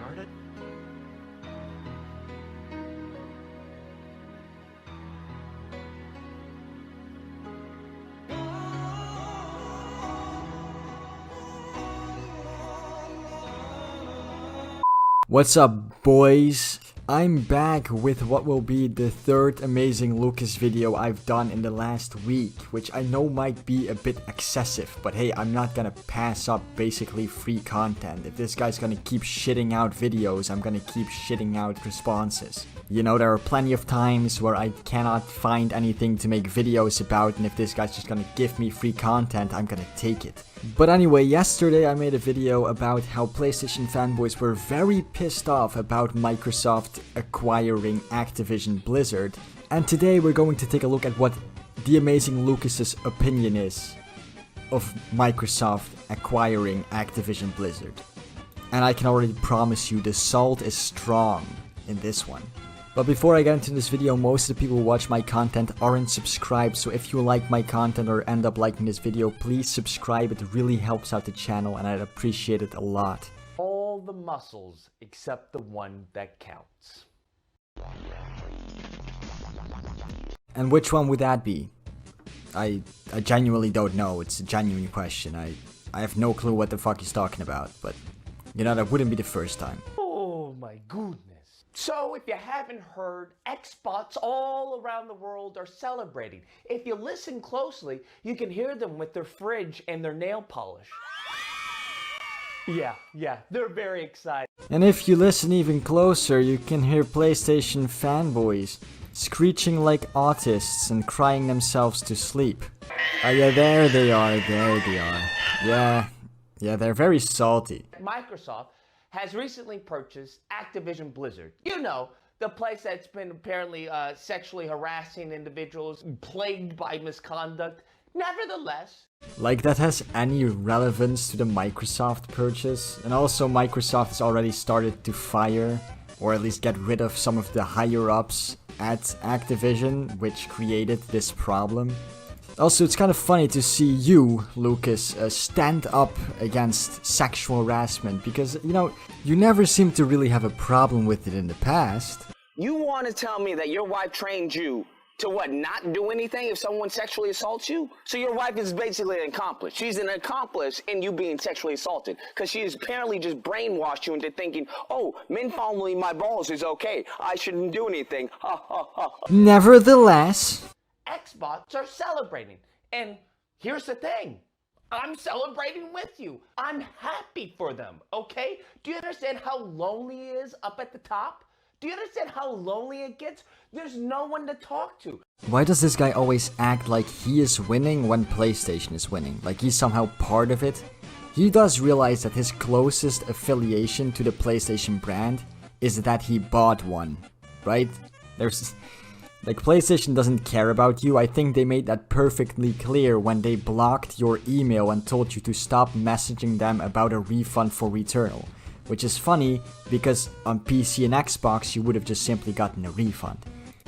retarded? What's up, boys? I'm back with what will be the third Amazing Lucas video I've done in the last week, which I know might be a bit excessive, but hey, I'm not gonna pass up basically free content. If this guy's gonna keep shitting out videos, I'm gonna keep shitting out responses. You know, there are plenty of times where I cannot find anything to make videos about, and if this guy's just gonna give me free content, I'm gonna take it. But anyway, yesterday I made a video about how PlayStation fanboys were very pissed off about Microsoft acquiring Activision Blizzard, and today we're going to take a look at what TheAmazingLucas's opinion is of Microsoft acquiring Activision Blizzard. And I can already promise you the salt is strong in this one. But before I get into this video, most of the people who watch my content aren't subscribed, so if you like my content or end up liking this video, please subscribe. It really helps out the channel and I'd appreciate it a lot. All the muscles except the one that counts. And which one would that be? I genuinely don't know. It's a genuine question. I have no clue what the fuck he's talking about, but you know, that wouldn't be the first time. Oh my goodness. So if you haven't heard, Xbots all around the world are celebrating. If you listen closely, you can hear them with their fridge and their nail polish. Yeah, they're very excited. And if you listen even closer, you can hear PlayStation fanboys screeching like autists and crying themselves to sleep. Oh yeah, there they are. Yeah, they're very salty. Microsoft has recently purchased Activision Blizzard. You know, the place that's been apparently sexually harassing individuals, plagued by misconduct. Nevertheless, like that has any relevance to the Microsoft purchase? And also Microsoft has already started to fire, or at least get rid of some of the higher ups at Activision, which created this problem. Also, it's kind of funny to see you, Lucas, stand up against sexual harassment, because, you know, you never seem to really have a problem with it in the past. You want to tell me that your wife trained you to what, not do anything if someone sexually assaults you? So your wife is basically an accomplice. She's an accomplice in you being sexually assaulted, because she has apparently just brainwashed you into thinking, oh, men fondling my balls is okay. I shouldn't do anything. Ha ha ha. Nevertheless, Xbots are celebrating. And here's the thing. I'm celebrating with you. I'm happy for them, okay? Do you understand how lonely he is up at the top? Do you understand how lonely it gets? There's no one to talk to. why does this guy always act like he is winning when PlayStation is winning? Like he's somehow part of it? He does realize that his closest affiliation to the PlayStation brand is that he bought one, right? Like, PlayStation doesn't care about you. I think they made that perfectly clear when they blocked your email and told you to stop messaging them about a refund for Returnal. Which is funny, because on PC and Xbox you would have just simply gotten a refund.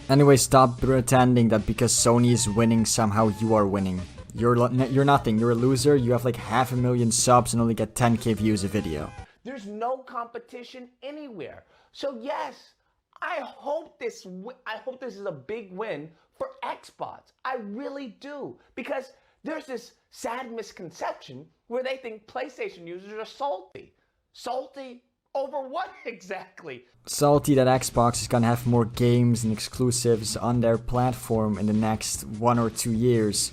Anyway, stop pretending that because Sony is winning, somehow you are winning. You're nothing. You're a loser. You have like 500,000 subs and only get 10k views a video. There's no competition anywhere. So yes, I hope this is a big win for Xbox. I really do, because there's this sad misconception where they think PlayStation users are salty. Salty over what exactly? Salty that Xbox is gonna have more games and exclusives on their platform in the next 1 or 2 years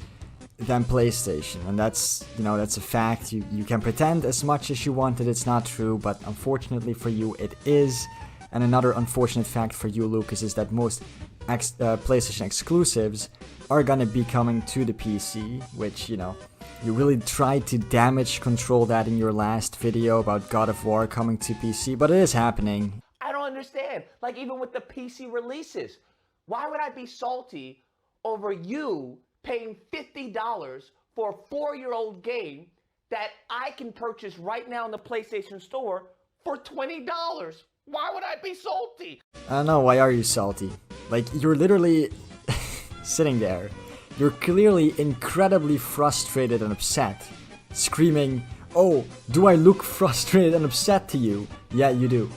than PlayStation, and that's, you know, that's a fact. You can pretend as much as you want that it's not true, but unfortunately for you it is. And another unfortunate fact for you, Lucas, is that most PlayStation exclusives are gonna be coming to the PC, which, you know, you really tried to damage control that in your last video about God of War coming to PC, but it is happening. I don't understand. Like, even with the PC releases, why would I be salty over you paying $50 for a 4-year-old game that I can purchase right now in the PlayStation Store for $20? Why would I be salty? I don't know, why are you salty? Like, you're literally sitting there. You're clearly incredibly frustrated and upset, screaming, "Oh, do I look frustrated and upset to you?" Yeah, you do.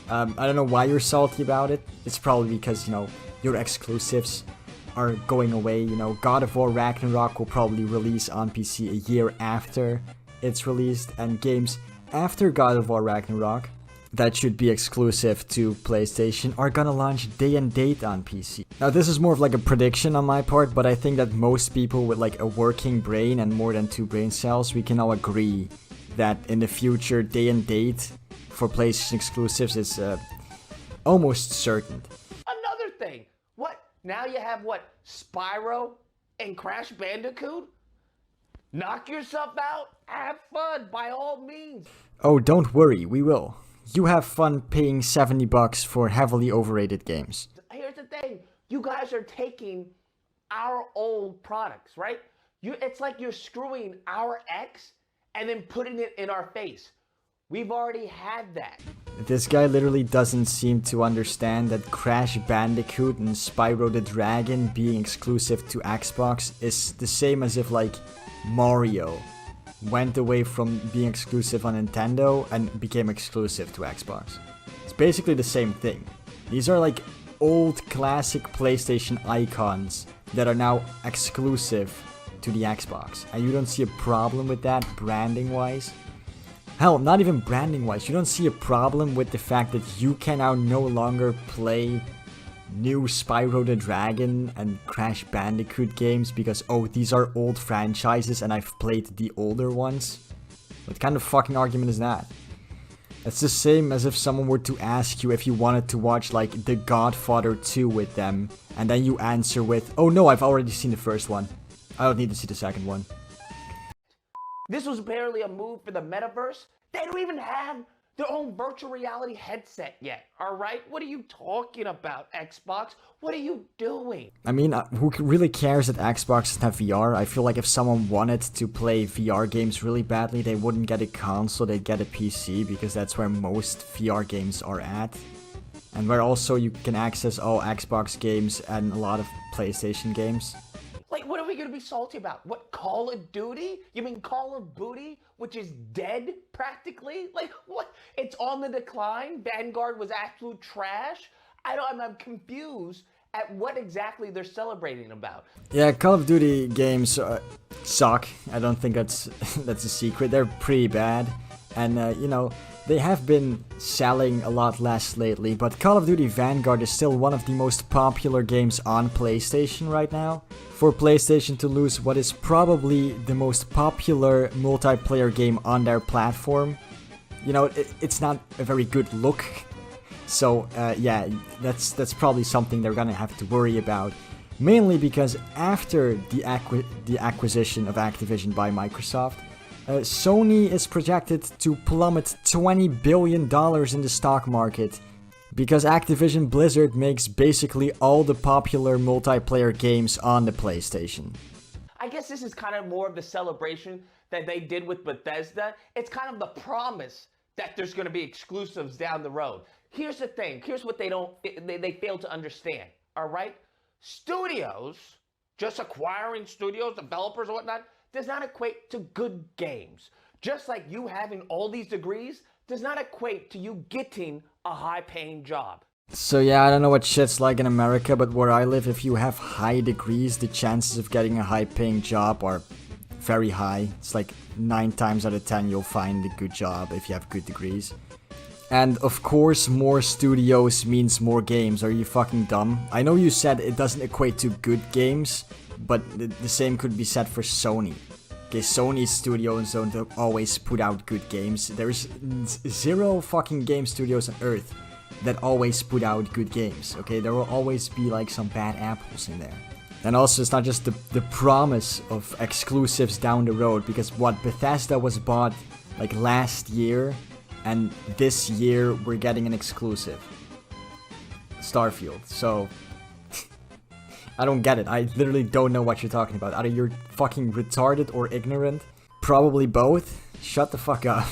I don't know why you're salty about it. It's probably because, you know, your exclusives are going away. You know, God of War Ragnarok will probably release on PC a year after it's released, and games after God of War Ragnarok that should be exclusive to PlayStation are gonna launch day and date on PC. Now this is more of like a prediction on my part, but I think that most people with like a working brain and more than 2 brain cells, we can all agree that in the future day and date for PlayStation exclusives is almost certain. Another thing, what? Now you have what? Spyro and Crash Bandicoot? Knock yourself out, have fun by all means. Oh, don't worry, we will. You have fun paying $70 for heavily overrated games. Here's the thing, you guys are taking our old products, right? It's like you're screwing our ex and then putting it in our face. We've already had that. This guy literally doesn't seem to understand that Crash Bandicoot and Spyro the Dragon being exclusive to Xbox is the same as if like Mario went away from being exclusive on Nintendo and became exclusive to Xbox. It's basically the same thing. These are like old classic PlayStation icons that are now exclusive to the Xbox. And you don't see a problem with that branding wise? Hell, not even branding wise. You don't see a problem with the fact that you can now no longer play new Spyro the Dragon and Crash Bandicoot games because, oh, these are old franchises and I've played the older ones? What kind of fucking argument is that? It's the same as if someone were to ask you if you wanted to watch like The Godfather 2 with them, and then you answer with, oh no, I've already seen the first one. I don't need to see the second one. This was apparently a move for the metaverse. They don't even have their own virtual reality headset yet, alright? What are you talking about, Xbox? What are you doing? I mean, who really cares that Xbox doesn't have VR? I feel like if someone wanted to play VR games really badly, they wouldn't get a console, they'd get a PC, because that's where most VR games are at. And where also you can access all Xbox games and a lot of PlayStation games. Like, what are we gonna be salty about? What, Call of Duty? You mean Call of Booty, which is dead, practically? Like, what? It's on the decline? Vanguard was absolute trash? I'm confused at what exactly they're celebrating about. Yeah, Call of Duty games suck. I don't think that's a secret. They're pretty bad. And, you know, they have been selling a lot less lately, but Call of Duty Vanguard is still one of the most popular games on PlayStation right now. For PlayStation to lose what is probably the most popular multiplayer game on their platform, you know, it's not a very good look. So, yeah, that's probably something they're gonna have to worry about. Mainly because after the acquisition of Activision by Microsoft, Sony is projected to plummet $20 billion in the stock market because Activision Blizzard makes basically all the popular multiplayer games on the PlayStation. I guess this is kind of more of the celebration that they did with Bethesda. It's kind of the promise that there's going to be exclusives down the road. Here's the thing. Here's what they fail to understand, all right? Studios, just acquiring studios, developers, or whatnot, does not equate to good games. Just like you having all these degrees does not equate to you getting a high-paying job. So yeah, I don't know what shit's like in America, but where I live, if you have high degrees, the chances of getting a high-paying job are very high. It's like 9 times out of 10 you'll find a good job if you have good degrees. And of course, more studios means more games. Are you fucking dumb? I know you said it doesn't equate to good games, but the same could be said for Sony. Okay, Sony's studios don't always put out good games. There's 0 fucking game studios on Earth that always put out good games, okay? There will always be like some bad apples in there. And also, it's not just the promise of exclusives down the road, because what, Bethesda was bought like last year, and this year we're getting an exclusive. Starfield, so... I don't get it. I literally don't know what you're talking about. Either you're fucking retarded or ignorant. Probably both. Shut the fuck up.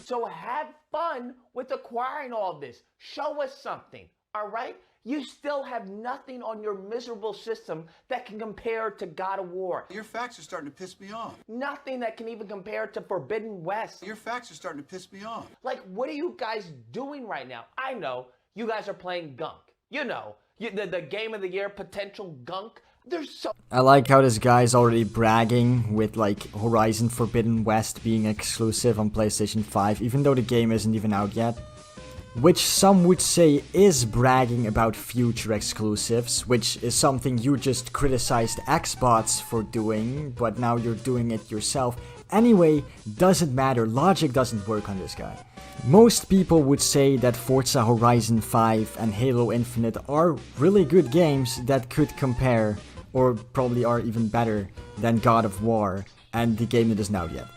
So have fun with acquiring all this. Show us something, all right? You still have nothing on your miserable system that can compare to God of War. Your facts are starting to piss me off. Nothing that can even compare to Forbidden West. Your facts are starting to piss me off. Like, what are you guys doing right now? I know you guys are playing gunk. You know, the game of the year potential gunk. There's so... I like how this guy's already bragging with like Horizon Forbidden West being exclusive on PlayStation 5, even though the game isn't even out yet. Which some would say is bragging about future exclusives, which is something you just criticized Xbox for doing, but now you're doing it yourself. Anyway, doesn't matter, logic doesn't work on this guy. Most people would say that Forza Horizon 5 and Halo Infinite are really good games that could compare, or probably are even better than God of War and the game that isn't out yet.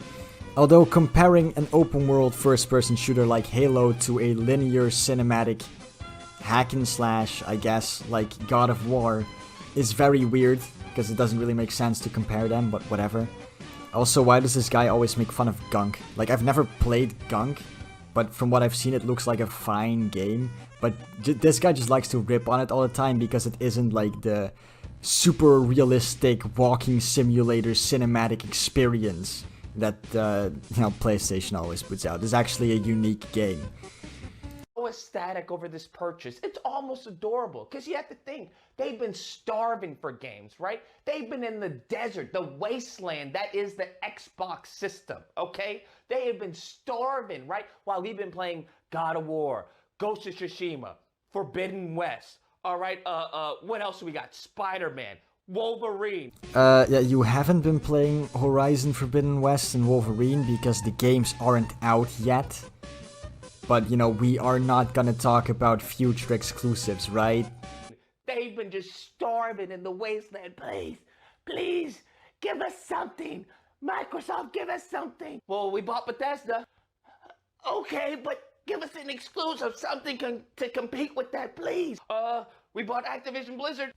Although comparing an open world first person shooter like Halo to a linear cinematic hack and slash, I guess, like God of War is very weird, because it doesn't really make sense to compare them, but whatever. Also, why does this guy always make fun of Gunk? Like, I've never played Gunk, but from what I've seen it looks like a fine game, but this guy just likes to rip on it all the time because it isn't like the super realistic walking simulator cinematic experience that PlayStation always puts out. It's actually a unique game. So ecstatic over this purchase. It's almost adorable, because you have to think, they've been starving for games, right? They've been in the desert, the wasteland that is the Xbox system, okay? They have been starving, right? While we've been playing God of War, Ghost of Tsushima, Forbidden West, all right? What else do we got? Spider-Man, Wolverine. Yeah, you haven't been playing Horizon Forbidden West and Wolverine because the games aren't out yet. But, you know, we are not gonna talk about future exclusives, right? They've been just starving in the wasteland. Please, please, give us something. Microsoft, give us something. Well, we bought Bethesda. Okay, but give us an exclusive, something to compete with that, please. We bought Activision Blizzard.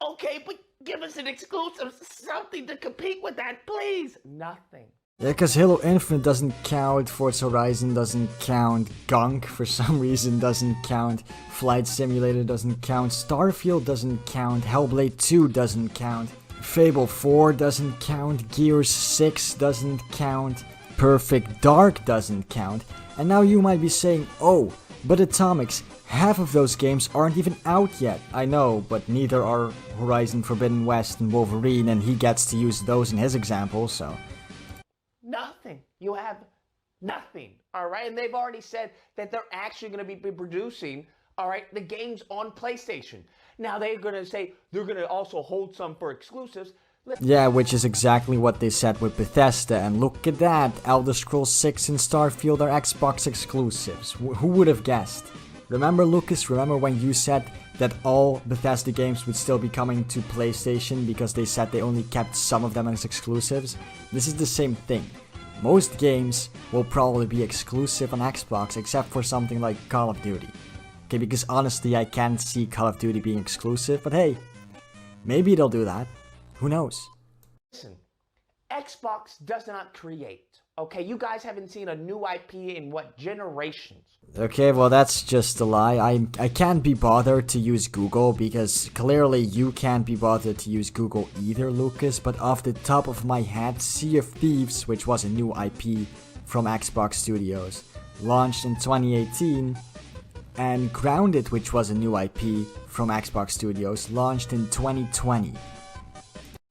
Okay, but give us an exclusive, something to compete with that, please. Nothing. Yeah, because Halo Infinite doesn't count, Forza Horizon doesn't count, Gunk for some reason doesn't count, Flight Simulator doesn't count, Starfield doesn't count, Hellblade 2 doesn't count, Fable 4 doesn't count, Gears 6 doesn't count, Perfect Dark doesn't count, and now you might be saying, oh, but Atomics, half of those games aren't even out yet. I know, but neither are Horizon Forbidden West and Wolverine, and he gets to use those in his example, so... Nothing. You have nothing, all right? And they've already said that they're actually going to be producing, all right, the games on PlayStation. Now they're going to say they're going to also hold some for exclusives. Yeah, which is exactly what they said with Bethesda, and look at that, Elder Scrolls 6 and Starfield are Xbox exclusives. Who would have guessed? Remember, Lucas, remember when you said that all Bethesda games would still be coming to PlayStation because they said they only kept some of them as exclusives? This is the same thing. Most games will probably be exclusive on Xbox except for something like Call of Duty. Okay, because honestly I can't see Call of Duty being exclusive, but hey, maybe they'll do that. Who knows? Listen, Xbox does not create. Okay, you guys haven't seen a new IP in what, generations? Okay, well that's just a lie. I can't be bothered to use Google because clearly you can't be bothered to use Google either, Lucas, but off the top of my head, Sea of Thieves, which was a new IP from Xbox Studios, launched in 2018, and Grounded, which was a new IP from Xbox Studios, launched in 2020.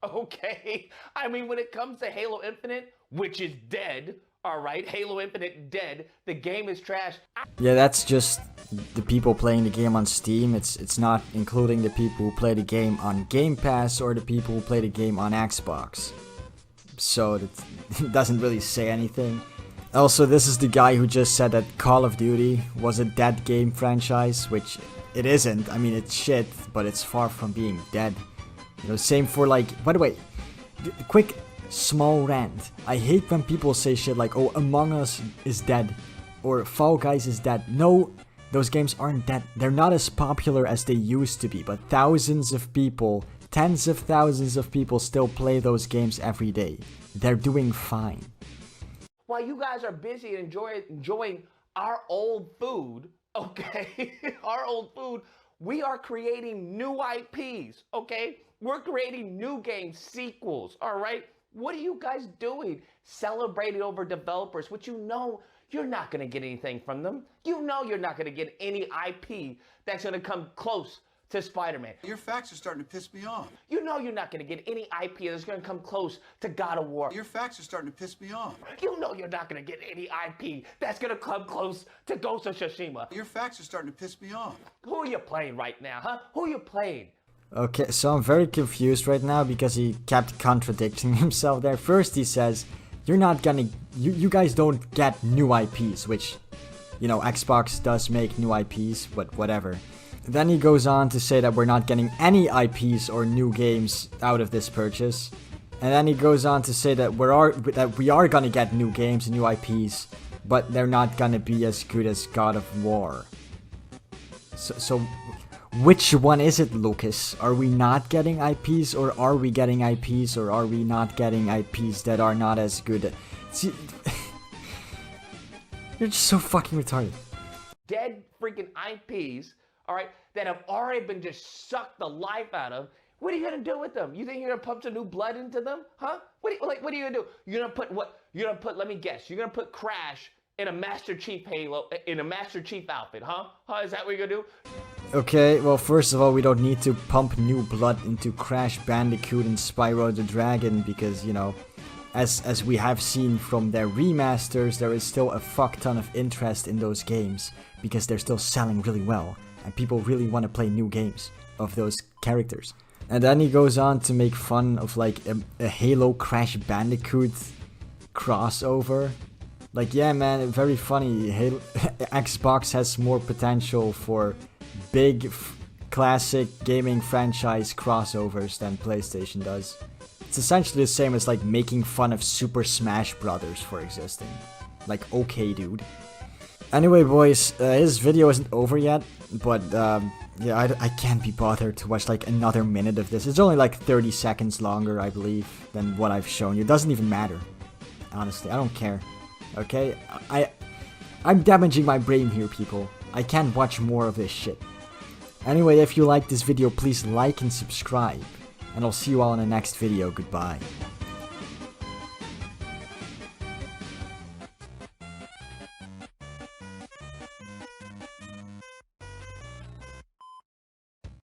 Okay, I mean, when it comes to Halo Infinite, which is dead, alright, Halo Infinite dead, the game is trash. Yeah, that's just the people playing the game on Steam. It's not including the people who play the game on Game Pass or the people who play the game on Xbox. So it doesn't really say anything. Also, this is the guy who just said that Call of Duty was a dead game franchise, which it isn't. I mean, it's shit, but it's far from being dead. You know, same for like, by the way, quick small rant. I hate when people say shit like, oh, Among Us is dead, or Fall Guys is dead. No, those games aren't dead. They're not as popular as they used to be, but thousands of people, tens of thousands of people still play those games every day. They're doing fine. While you guys are busy enjoying our old food, okay, our old food, We are creating new IPs, okay? We're creating new game sequels, all right? What are you guys doing? Celebrating over developers, which you know you're not going to get anything from them. You know you're not going to get any IP that's going to come close to Spider-Man. Your facts are starting to piss me off. You know you're not going to get any IP that's going to come close to God of War. Your facts are starting to piss me off. You know you're not going to get any IP that's going to come close to Ghost of Tsushima. Your facts are starting to piss me off. Who are you playing right now, huh? Who are you playing? Okay, so I'm very confused right now because he kept contradicting himself there. First he says, you're not gonna, you guys don't get new IPs, which, you know, Xbox does make new IPs, but whatever. Then he goes on to say that we're not getting any IPs or new games out of this purchase. And then he goes on to say that we are gonna get new games and new IPs, but they're not gonna be as good as God of War. So which one is it, Lucas? Are we not getting IPs, or are we getting IPs, or are we not getting IPs that are not as good? See, you're just so fucking retarded. Dead freaking IPs, all right, that have already been just sucked the life out of. What are you gonna do with them? You think you're gonna pump some new blood into them, huh? What are you gonna do? You're gonna put what? You're gonna put? Let me guess. You're gonna put Crash in a Master Chief Halo, in a Master Chief outfit, huh? Is that what you're gonna do? Okay, well, first of all, we don't need to pump new blood into Crash Bandicoot and Spyro the Dragon because, you know, as we have seen from their remasters, there is still a fuck ton of interest in those games because they're still selling really well and people really want to play new games of those characters. And then he goes on to make fun of like a Halo Crash Bandicoot crossover. Like, yeah, man, very funny. Halo Xbox has more potential for big classic gaming franchise crossovers than PlayStation does. It's essentially the same as like making fun of Super Smash Brothers for existing. Like, okay, dude. Anyway, boys, his video isn't over yet, but yeah, I can't be bothered to watch like another minute of this. It's only like 30 seconds longer, I believe, than what I've shown you. It doesn't even matter. Honestly, I don't care. Okay? I'm damaging my brain here, people. I can't watch more of this shit. Anyway, if you like this video, please like and subscribe. And I'll see you all in the next video. Goodbye.